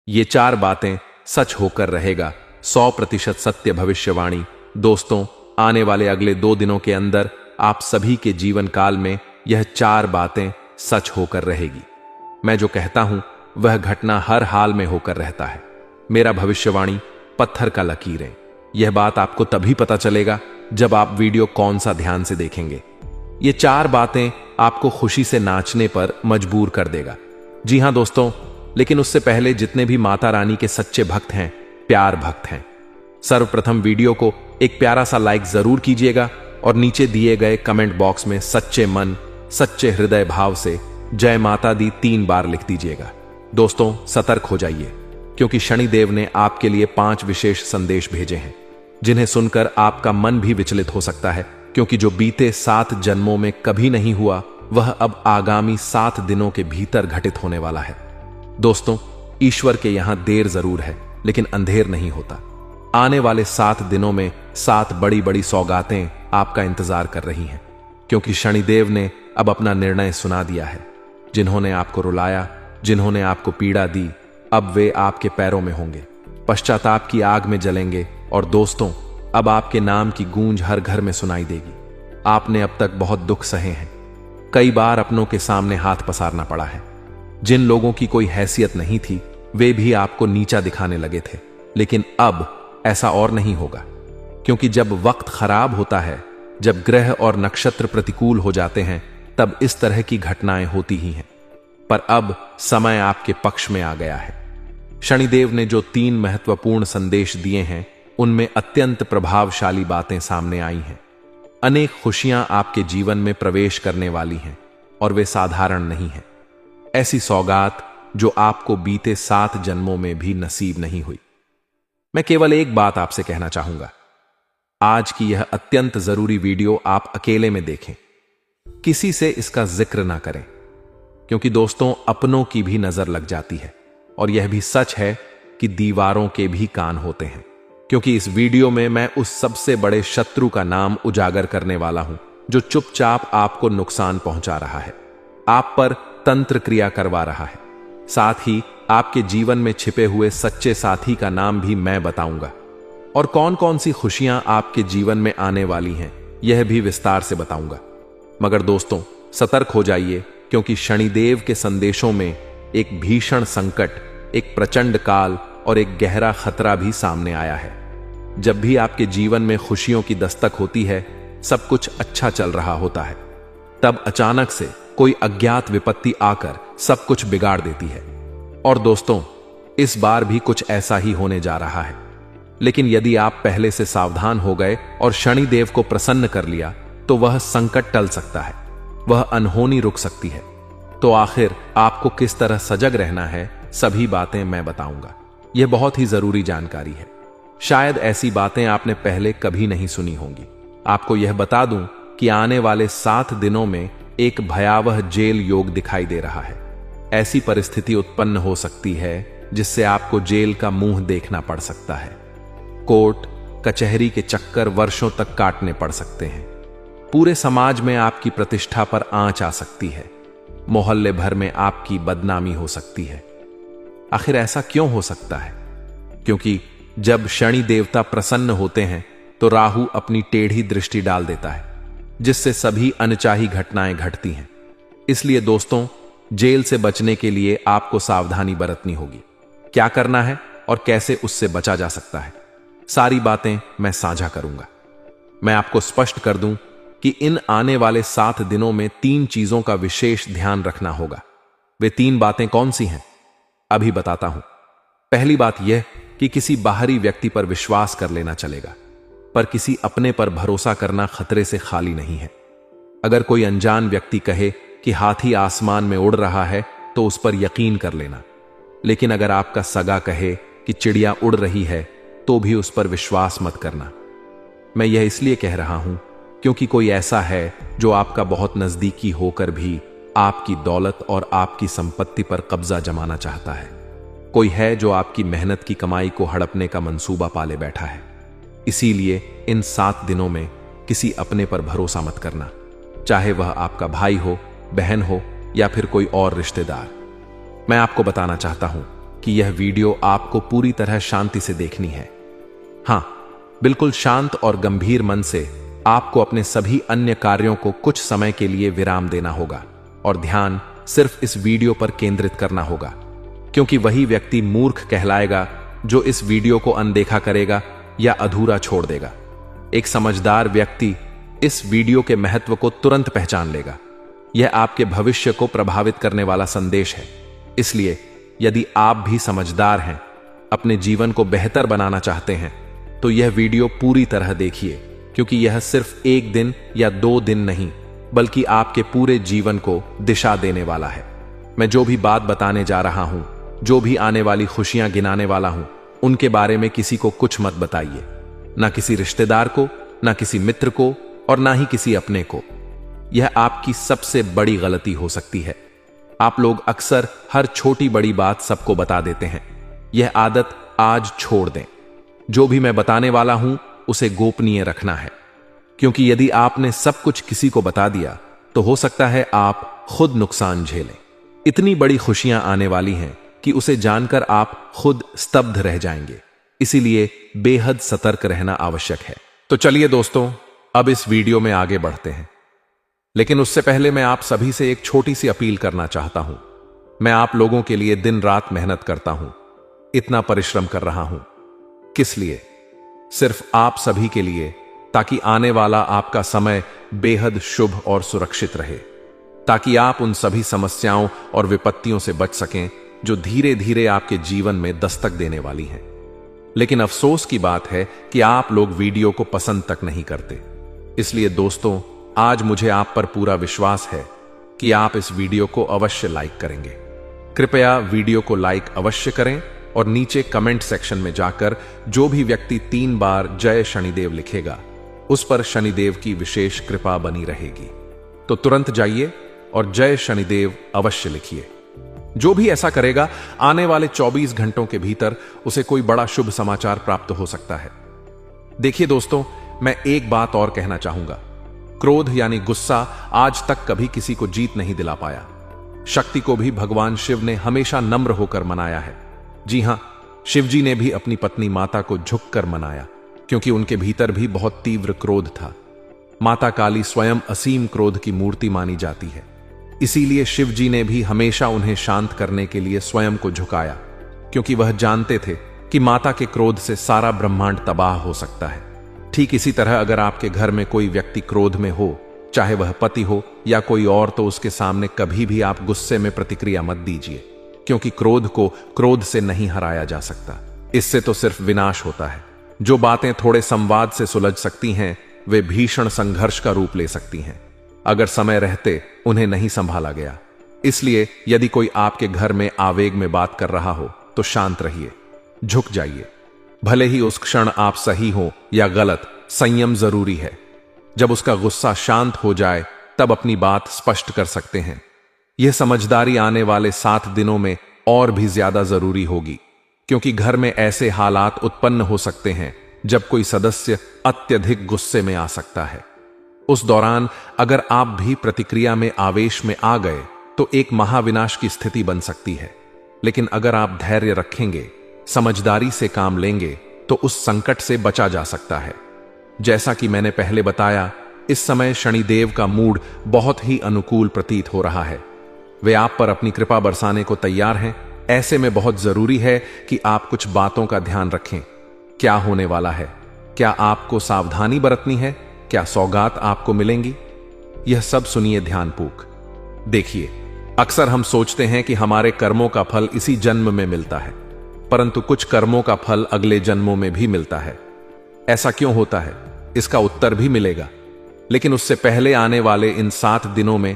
ये 4 बातें सच होकर रहेगा, 100% सत्य भविष्यवाणी। दोस्तों, आने वाले अगले 2 दिनों के अंदर आप सभी के जीवन काल में यह 4 बातें सच होकर रहेगी। मैं जो कहता हूं वह घटना हर हाल में होकर रहता है। मेरा भविष्यवाणी पत्थर का लकीर है। यह बात आपको तभी पता चलेगा जब आप वीडियो कौन सा ध्यान से देखेंगे। ये 4 बातें आपको खुशी से नाचने पर मजबूर कर देगा। जी हां दोस्तों, लेकिन उससे पहले जितने भी माता रानी के सच्चे भक्त हैं, प्यार भक्त हैं, सर्वप्रथम वीडियो को एक प्यारा सा लाइक जरूर कीजिएगा और नीचे दिए गए कमेंट बॉक्स में सच्चे मन, सच्चे हृदय भाव से जय माता दी 3 बार लिख दीजिएगा। दोस्तों, सतर्क हो जाइए, क्योंकि शनिदेव ने आपके लिए 5 विशेष संदेश भेजे हैं, जिन्हें सुनकर आपका मन भी विचलित हो सकता है, क्योंकि जो बीते 7 जन्मों में कभी नहीं हुआ वह अब आगामी 7 दिनों के भीतर घटित होने वाला है। दोस्तों, ईश्वर के यहां देर जरूर है, लेकिन अंधेर नहीं होता। आने वाले 7 दिनों में 7 बड़ी बड़ी सौगातें आपका इंतजार कर रही हैं, क्योंकि शनिदेव ने अब अपना निर्णय सुना दिया है। जिन्होंने आपको रुलाया, जिन्होंने आपको पीड़ा दी, अब वे आपके पैरों में होंगे, पश्चाताप की आग में जलेंगे। और दोस्तों, अब आपके नाम की गूंज हर घर में सुनाई देगी। आपने अब तक बहुत दुख सहे हैं, कई बार अपनों के सामने हाथ पसारना पड़ा है। जिन लोगों की कोई हैसियत नहीं थी वे भी आपको नीचा दिखाने लगे थे, लेकिन अब ऐसा और नहीं होगा, क्योंकि जब वक्त खराब होता है, जब ग्रह और नक्षत्र प्रतिकूल हो जाते हैं, तब इस तरह की घटनाएं होती ही हैं। पर अब समय आपके पक्ष में आ गया है। शनिदेव ने जो 3 महत्वपूर्ण संदेश दिए हैं, उनमें अत्यंत प्रभावशाली बातें सामने आई हैं। अनेक खुशियां आपके जीवन में प्रवेश करने वाली हैं, और वे साधारण नहीं हैं। ऐसी सौगात जो आपको बीते 7 जन्मों में भी नसीब नहीं हुई। मैं केवल एक बात आपसे कहना चाहूंगा, आज की यह अत्यंत जरूरी वीडियो आप अकेले में देखें, किसी से इसका जिक्र ना करें, क्योंकि दोस्तों, अपनों की भी नजर लग जाती है। और यह भी सच है कि दीवारों के भी कान होते हैं, क्योंकि इस वीडियो में मैं उस सबसे बड़े शत्रु का नाम उजागर करने वाला हूं, जो चुपचाप आपको नुकसान पहुंचा रहा है, आप पर तंत्र क्रिया करवा रहा है। साथ ही आपके जीवन में छिपे हुए सच्चे साथी का नाम भी मैं बताऊंगा, और कौन कौन सी खुशियां आपके जीवन में आने वाली हैं यह भी विस्तार से बताऊंगा। मगर दोस्तों, सतर्क हो जाइए, क्योंकि शनिदेव के संदेशों में एक भीषण संकट, एक प्रचंड काल और एक गहरा खतरा भी सामने आया है। जब भी आपके जीवन में खुशियों की दस्तक होती है, सब कुछ अच्छा चल रहा होता है, तब अचानक से कोई अज्ञात विपत्ति आकर सब कुछ बिगाड़ देती है। और दोस्तों, इस बार भी कुछ ऐसा ही होने जा रहा है। लेकिन यदि आप पहले से सावधान हो गए और शनिदेव को प्रसन्न कर लिया, तो वह संकट टल सकता है, वह अनहोनी रुक सकती है। तो आखिर आपको किस तरह सजग रहना है, सभी बातें मैं बताऊंगा। यह बहुत ही जरूरी जानकारी है। शायद ऐसी बातें आपने पहले कभी नहीं सुनी होंगी। आपको यह बता दूं कि आने वाले 7 दिनों में एक भयावह जेल योग दिखाई दे रहा है। ऐसी परिस्थिति उत्पन्न हो सकती है जिससे आपको जेल का मुंह देखना पड़ सकता है। कोर्ट कचहरी के चक्कर वर्षों तक काटने पड़ सकते हैं। पूरे समाज में आपकी प्रतिष्ठा पर आंच आ सकती है। मोहल्ले भर में आपकी बदनामी हो सकती है। आखिर ऐसा क्यों हो सकता है? क्योंकि जब शनि देवता प्रसन्न होते हैं तो राहु अपनी टेढ़ी दृष्टि डाल देता है, जिससे सभी अनचाही घटनाएं घटती हैं। इसलिए दोस्तों, जेल से बचने के लिए आपको सावधानी बरतनी होगी। क्या करना है और कैसे उससे बचा जा सकता है, सारी बातें मैं साझा करूंगा। मैं आपको स्पष्ट कर दूं कि इन आने वाले 7 दिनों में 3 चीजों का विशेष ध्यान रखना होगा। वे 3 बातें कौन सी हैं, अभी बताता हूं। पहली बात यह कि किसी बाहरी व्यक्ति पर विश्वास कर लेना चलेगा, पर किसी अपने पर भरोसा करना खतरे से खाली नहीं है। अगर कोई अनजान व्यक्ति कहे कि हाथी आसमान में उड़ रहा है, तो उस पर यकीन कर लेना। लेकिन अगर आपका सगा कहे कि चिड़िया उड़ रही है, तो भी उस पर विश्वास मत करना। मैं यह इसलिए कह रहा हूं क्योंकि कोई ऐसा है जो आपका बहुत नजदीकी होकर भी आपकी दौलत और आपकी संपत्ति पर कब्जा जमाना चाहता है। कोई है जो आपकी मेहनत की कमाई को हड़पने का मंसूबा पाले बैठा है। इसीलिए इन 7 दिनों में किसी अपने पर भरोसा मत करना, चाहे वह आपका भाई हो, बहन हो या फिर कोई और रिश्तेदार। मैं आपको बताना चाहता हूं कि यह वीडियो आपको पूरी तरह शांति से देखनी है। हां, बिल्कुल शांत और गंभीर मन से आपको अपने सभी अन्य कार्यों को कुछ समय के लिए विराम देना होगा और ध्यान सिर्फ इस वीडियो पर केंद्रित करना होगा, क्योंकि वही व्यक्ति मूर्ख कहलाएगा जो इस वीडियो को अनदेखा करेगा या अधूरा छोड़ देगा। एक समझदार व्यक्ति इस वीडियो के महत्व को तुरंत पहचान लेगा। यह आपके भविष्य को प्रभावित करने वाला संदेश है। इसलिए यदि आप भी समझदार हैं, अपने जीवन को बेहतर बनाना चाहते हैं, तो यह वीडियो पूरी तरह देखिए, क्योंकि यह सिर्फ 1 दिन या 2 दिन नहीं, बल्कि आपके पूरे जीवन को दिशा देने वाला है। मैं जो भी बात बताने जा रहा हूं, जो भी आने वाली खुशियां गिनाने वाला हूं, उनके बारे में किसी को कुछ मत बताइए, ना किसी रिश्तेदार को, ना किसी मित्र को, और ना ही किसी अपने को। यह आपकी सबसे बड़ी गलती हो सकती है। आप लोग अक्सर हर छोटी बड़ी बात सबको बता देते हैं। यह आदत आज छोड़ दें। जो भी मैं बताने वाला हूं उसे गोपनीय रखना है, क्योंकि यदि आपने सब कुछ किसी को बता दिया तो हो सकता है आप खुद नुकसान झेलें। इतनी बड़ी खुशियां आने वाली हैं कि उसे जानकर आप खुद स्तब्ध रह जाएंगे। इसीलिए बेहद सतर्क रहना आवश्यक है। तो चलिए दोस्तों, अब इस वीडियो में आगे बढ़ते हैं। लेकिन उससे पहले मैं आप सभी से एक छोटी सी अपील करना चाहता हूं। मैं आप लोगों के लिए दिन रात मेहनत करता हूं, इतना परिश्रम कर रहा हूं। किस लिए? सिर्फ आप सभी के लिए, ताकि आने वाला आपका समय बेहद शुभ और सुरक्षित रहे, ताकि आप उन सभी समस्याओं और विपत्तियों से बच सकें जो धीरे धीरे आपके जीवन में दस्तक देने वाली हैं। लेकिन अफसोस की बात है कि आप लोग वीडियो को पसंद तक नहीं करते। इसलिए दोस्तों, आज मुझे आप पर पूरा विश्वास है कि आप इस वीडियो को अवश्य लाइक करेंगे। कृपया वीडियो को लाइक अवश्य करें और नीचे कमेंट सेक्शन में जाकर जो भी व्यक्ति 3 बार जय शनिदेव लिखेगा, उस पर शनिदेव की विशेष कृपा बनी रहेगी। तो तुरंत जाइए और जय शनिदेव अवश्य लिखिए। जो भी ऐसा करेगा, आने वाले 24 घंटों के भीतर उसे कोई बड़ा शुभ समाचार प्राप्त हो सकता है। देखिए दोस्तों, मैं एक बात और कहना चाहूंगा। क्रोध यानी गुस्सा आज तक कभी किसी को जीत नहीं दिला पाया। शक्ति को भी भगवान शिव ने हमेशा नम्र होकर मनाया है। जी हां, शिव जी ने भी अपनी पत्नी माता को झुककर मनाया, क्योंकि उनके भीतर भी बहुत तीव्र क्रोध था। माता काली स्वयं असीम क्रोध की मूर्ति मानी जाती है। इसीलिए शिव जी ने भी हमेशा उन्हें शांत करने के लिए स्वयं को झुकाया, क्योंकि वह जानते थे कि माता के क्रोध से सारा ब्रह्मांड तबाह हो सकता है। ठीक इसी तरह अगर आपके घर में कोई व्यक्ति क्रोध में हो, चाहे वह पति हो या कोई और, तो उसके सामने कभी भी आप गुस्से में प्रतिक्रिया मत दीजिए, क्योंकि क्रोध को क्रोध से नहीं हराया जा सकता। इससे तो सिर्फ विनाश होता है। जो बातें थोड़े संवाद से सुलझ सकती हैं, वे भीषण संघर्ष का रूप ले सकती हैं, अगर समय रहते उन्हें नहीं संभाला गया। इसलिए यदि कोई आपके घर में आवेग में बात कर रहा हो तो शांत रहिए, झुक जाइए। भले ही उस क्षण आप सही हो या गलत, संयम जरूरी है। जब उसका गुस्सा शांत हो जाए तब अपनी बात स्पष्ट कर सकते हैं। यह समझदारी आने वाले 7 दिनों में और भी ज्यादा जरूरी होगी, क्योंकि घर में ऐसे हालात उत्पन्न हो सकते हैं जब कोई सदस्य अत्यधिक गुस्से में आ सकता है। उस दौरान अगर आप भी प्रतिक्रिया में आवेश में आ गए तो एक महाविनाश की स्थिति बन सकती है। लेकिन अगर आप धैर्य रखेंगे, समझदारी से काम लेंगे, तो उस संकट से बचा जा सकता है। जैसा कि मैंने पहले बताया, इस समय शनिदेव का मूड बहुत ही अनुकूल प्रतीत हो रहा है। वे आप पर अपनी कृपा बरसाने को तैयार हैं। ऐसे में बहुत जरूरी है कि आप कुछ बातों का ध्यान रखें। क्या होने वाला है? क्या आपको सावधानी बरतनी है? क्या सौगात आपको मिलेंगी? यह सब सुनिए ध्यानपूर्वक। देखिए, अक्सर हम सोचते हैं कि हमारे कर्मों का फल इसी जन्म में मिलता है, परंतु कुछ कर्मों का फल अगले जन्मों में भी मिलता है। ऐसा क्यों होता है, इसका उत्तर भी मिलेगा। लेकिन उससे पहले आने वाले इन 7 दिनों में